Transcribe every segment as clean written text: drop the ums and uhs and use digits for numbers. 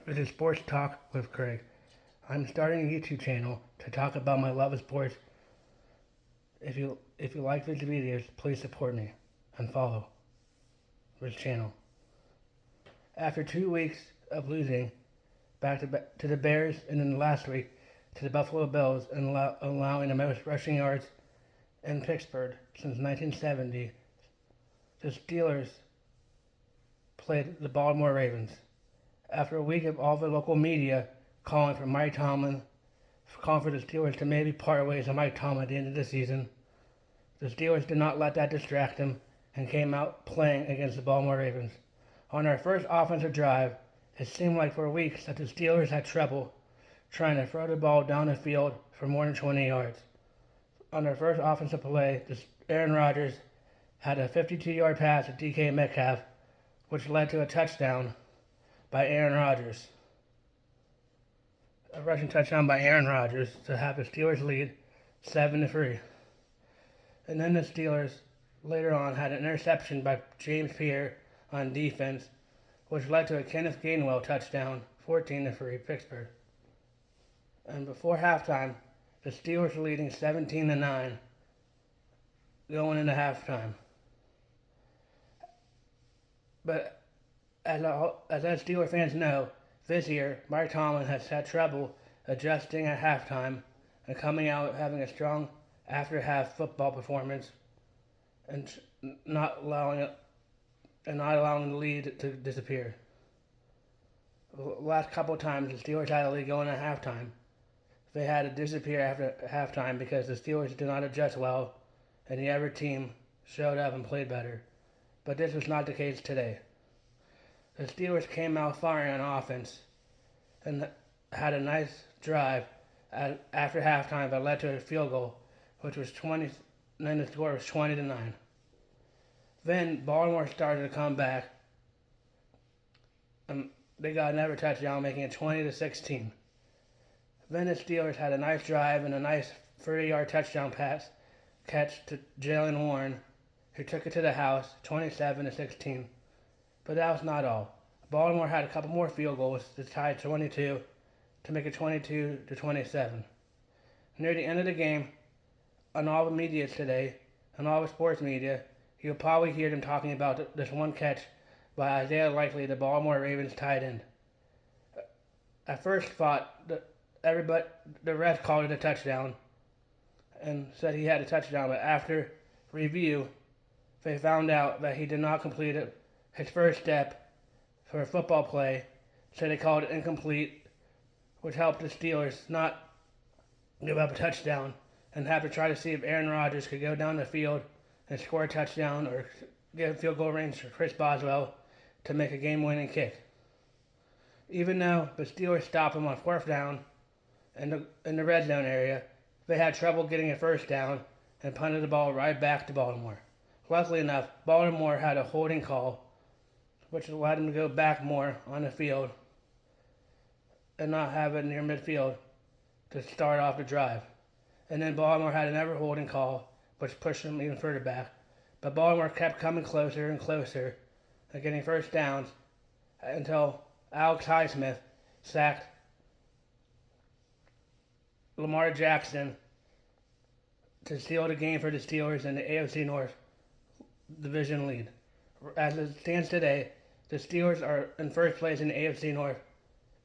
This is Sports Talk with Craig. I'm starting a YouTube channel to talk about my love of sports. If you like these videos, please support me and follow this channel. After 2 weeks of losing back to the Bears and then last week to the Buffalo Bills and allowing the most rushing yards in Pittsburgh since 1970, the Steelers played the Baltimore Ravens. After a week of all the local media calling for Mike Tomlin, calling for the Steelers to maybe part ways with Mike Tomlin at the end of the season, the Steelers did not let that distract them and came out playing against the Baltimore Ravens. On our first offensive drive, it seemed like for weeks that the Steelers had trouble trying to throw the ball down the field for more than 20 yards. On their first offensive play, Aaron Rodgers had a 52-yard pass to DK Metcalf, which led to a touchdown by Aaron Rodgers. A rushing touchdown by Aaron Rodgers to have the Steelers lead 7-3. And then the Steelers later on had an interception by James Pierre on defense, which led to a Kenneth Gainwell touchdown, 14-3 Pittsburgh. And before halftime, the Steelers were leading 17-9 going into halftime. But as us Steelers fans know, this year Mike Tomlin has had trouble adjusting at halftime and coming out having a strong after-half football performance and not allowing the lead to disappear. The last couple of times the Steelers had a lead going at halftime, they had to disappear after halftime because the Steelers did not adjust well and the other team showed up and played better. But this was not the case today. The Steelers came out firing on offense and had a nice drive after halftime that led to a field goal, which was 20. And then the score was 20-9. Then Baltimore started to come back, and they got another touchdown, making it 20-16. Then the Steelers had a nice drive and a nice 30-yard touchdown catch to Jalen Warren, who took it to the house, 27-16. But that was not all. Baltimore had a couple more field goals to tie 22 to make it 22-27. Near the end of the game, on all the media today, on all the sports media, you'll probably hear them talking about this one catch by Isaiah Likely, the Baltimore Ravens tight end. I first thought the refs called it a touchdown and said he had a touchdown, but after review, they found out that he did not complete his first step for a football play, so they called it incomplete, which helped the Steelers not give up a touchdown and have to try to see if Aaron Rodgers could go down the field and score a touchdown or get a field goal range for Chris Boswell to make a game-winning kick. Even though the Steelers stopped him on fourth down in the red zone area, they had trouble getting a first down and punted the ball right back to Baltimore. Luckily enough, Baltimore had a holding call, which allowed them to go back more on the field and not have it near midfield to start off the drive. And then Baltimore had another holding call, which pushed them even further back. But Baltimore kept coming closer and closer and getting first downs until Alex Highsmith sacked Lamar Jackson to seal the game for the Steelers in the AFC North division lead. As it stands today, the Steelers are in first place in the AFC North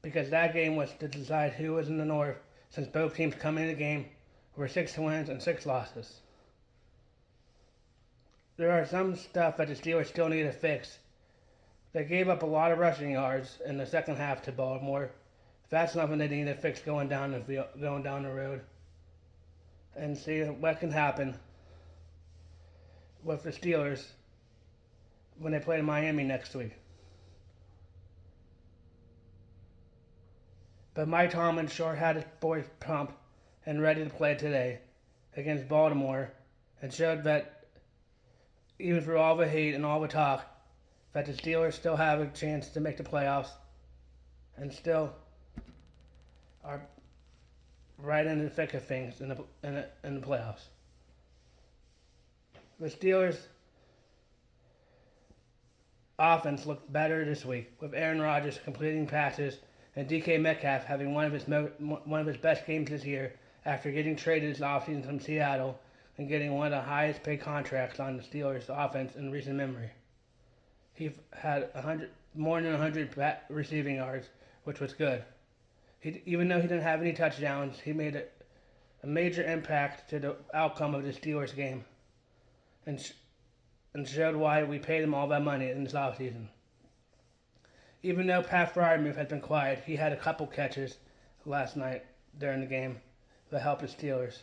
because that game was to decide who was in the North, since both teams coming into the game were 6 wins and 6 losses. There are some stuff that the Steelers still need to fix. They gave up a lot of rushing yards in the second half to Baltimore. That's something they need to fix going down the road, and see what can happen with the Steelers when they play Miami next week. But Mike Tomlin sure had his boys pumped and ready to play today against Baltimore, and showed that even through all the hate and all the talk, that the Steelers still have a chance to make the playoffs and still are right in the thick of things in the playoffs. The Steelers offense looked better this week, with Aaron Rodgers completing passes and DK Metcalf having one of his best games this year after getting traded this offseason from Seattle and getting one of the highest paid contracts on the Steelers' offense in recent memory. He had more than 100 receiving yards, which was good. Even though he didn't have any touchdowns, he made a major impact to the outcome of the Steelers game and showed why we paid him all that money in this offseason. Even though Pat Freiermuth has been quiet, he had a couple catches last night during the game that helped the Steelers.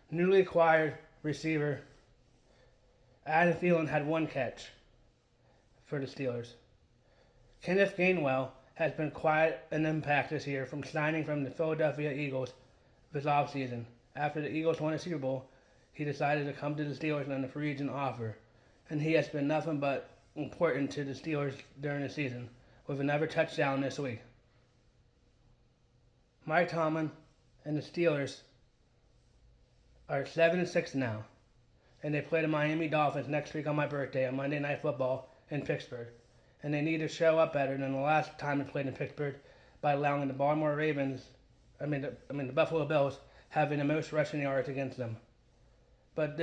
Newly acquired receiver Adam Thielen had one catch for the Steelers. Kenneth Gainwell has been quiet and impact this year from signing from the Philadelphia Eagles this offseason. After the Eagles won a Super Bowl, he decided to come to the Steelers on a free agent offer, and he has been nothing but important to the Steelers during the season, with another touchdown this week. Mike Tomlin and the Steelers are 7-6 now, and they play the Miami Dolphins next week on my birthday on Monday Night Football in Pittsburgh. And they need to show up better than the last time they played in Pittsburgh by allowing the the Buffalo Bills having the most rushing yards against them. But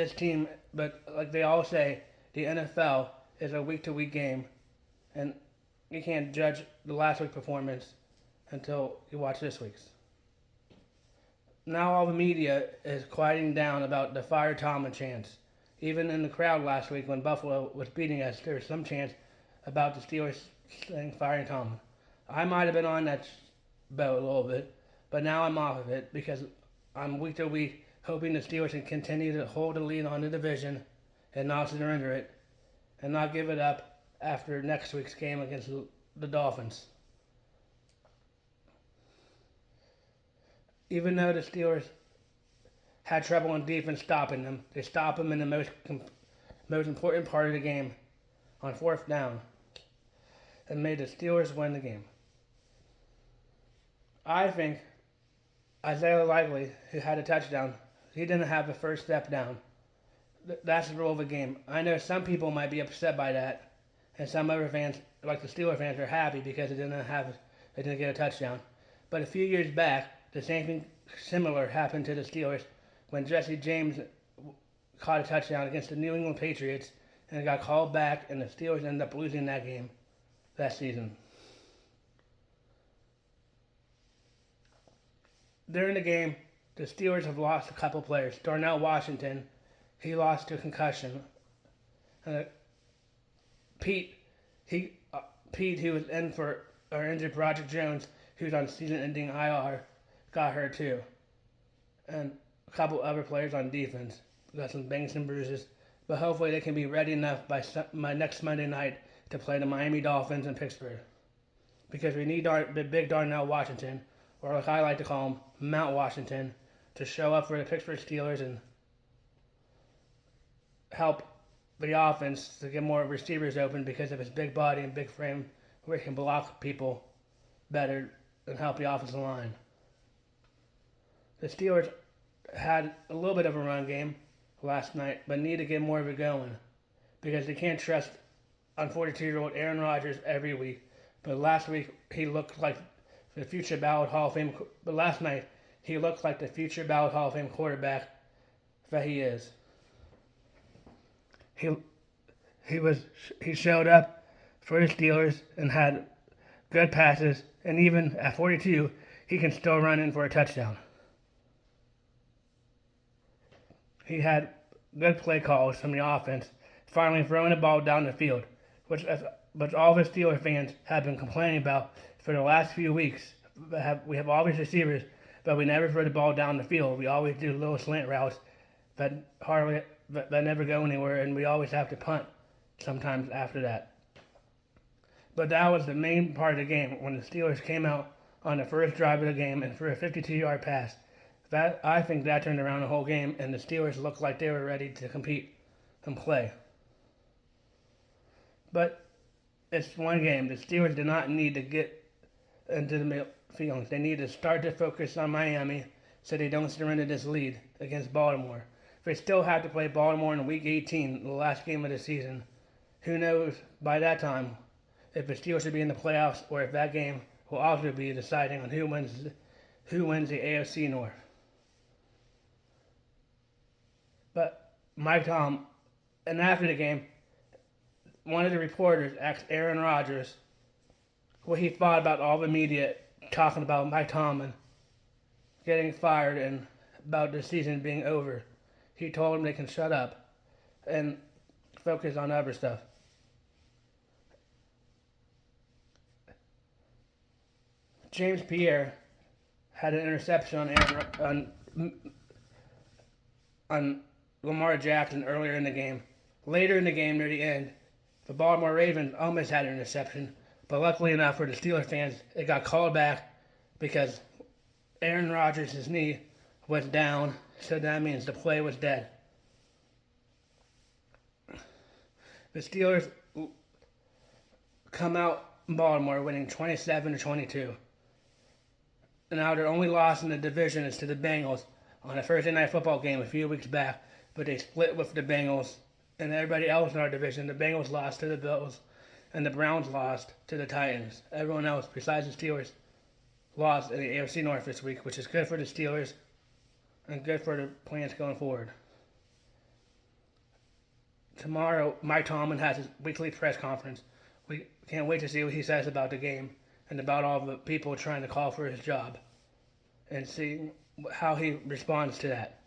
like they all say, the NFL is a week-to-week game, and you can't judge the last week's performance until you watch this week's. Now all the media is quieting down about the fire Tomlin chants. Even in the crowd last week when Buffalo was beating us, there was some chants about the Steelers saying firing Tomlin. I might have been on that boat a little bit, but now I'm off of it because I'm week to week hoping the Steelers can continue to hold the lead on the division and not surrender it and not give it up after next week's game against the Dolphins. Even though the Steelers had trouble on defense stopping them, they stopped them in the most important part of the game on fourth down and made the Steelers win the game. I think Isaiah Likely, who had a touchdown, he didn't have the first step down. That's the rule of the game. I know some people might be upset by that, and some other fans, like the Steelers fans, are happy because they didn't get a touchdown. But a few years back, the same thing similar happened to the Steelers when Jesse James caught a touchdown against the New England Patriots and it got called back, and the Steelers ended up losing that game that season. During the game, the Steelers have lost a couple players. Darnell Washington, he lost to concussion. Pete, who was in for or injured Broderick Jones, who's on season-ending IR, got hurt too. And a couple other players on defense got some bangs and bruises. But hopefully they can be ready enough by next Monday night to play the Miami Dolphins in Pittsburgh. Because we need the big Darnell Washington, or like I like to call him, Mount Washington, to show up for the Pittsburgh Steelers and help the offense to get more receivers open because of his big body and big frame, where he can block people better and help the offensive line. The Steelers had a little bit of a run game last night, but need to get more of it going because they can't trust on 42-year-old Aaron Rodgers every week. But last week he looked like the future ballot Hall of Fame. But last night he looked like the future ballot Hall of Fame quarterback that he is. He showed up for the Steelers and had good passes, and even at 42, he can still run in for a touchdown. He had good play calls from the offense, finally throwing the ball down the field, which all the Steelers fans have been complaining about for the last few weeks. We have all these receivers, but we never throw the ball down the field. We always do little slant routes that never go anywhere, and we always have to punt sometimes after that. But that was the main part of the game when the Steelers came out on the first drive of the game and threw a 52-yard pass. I think that turned around the whole game, and the Steelers looked like they were ready to compete and play. But it's one game. The Steelers did not need to get into the feelings. They need to start to focus on Miami so they don't surrender this lead against Baltimore. If they still have to play Baltimore in Week 18, the last game of the season, who knows by that time if the Steelers should be in the playoffs or if that game will also be deciding on who wins the AFC North. But Mike Tom, and after the game, one of the reporters asked Aaron Rodgers what he thought about all the media talking about Mike Tomlin getting fired and about the season being over. He told him they can shut up and focus on other stuff. James Pierre had an interception on Lamar Jackson earlier in the game. Later in the game, near the end, the Baltimore Ravens almost had an interception, but luckily enough for the Steelers fans, it got called back because Aaron Rodgers' knee was down, so that means the play was dead. The Steelers come out in Baltimore winning 27-22. Now their only loss in the division is to the Bengals on a Thursday night football game a few weeks back, but they split with the Bengals and everybody else in our division. The Bengals lost to the Bills and the Browns lost to the Titans. Everyone else besides the Steelers lost in the AFC North this week, which is good for the Steelers and good for the plans going forward. Tomorrow, Mike Tomlin has his weekly press conference. We can't wait to see what he says about the game and about all the people trying to call for his job and see how he responds to that.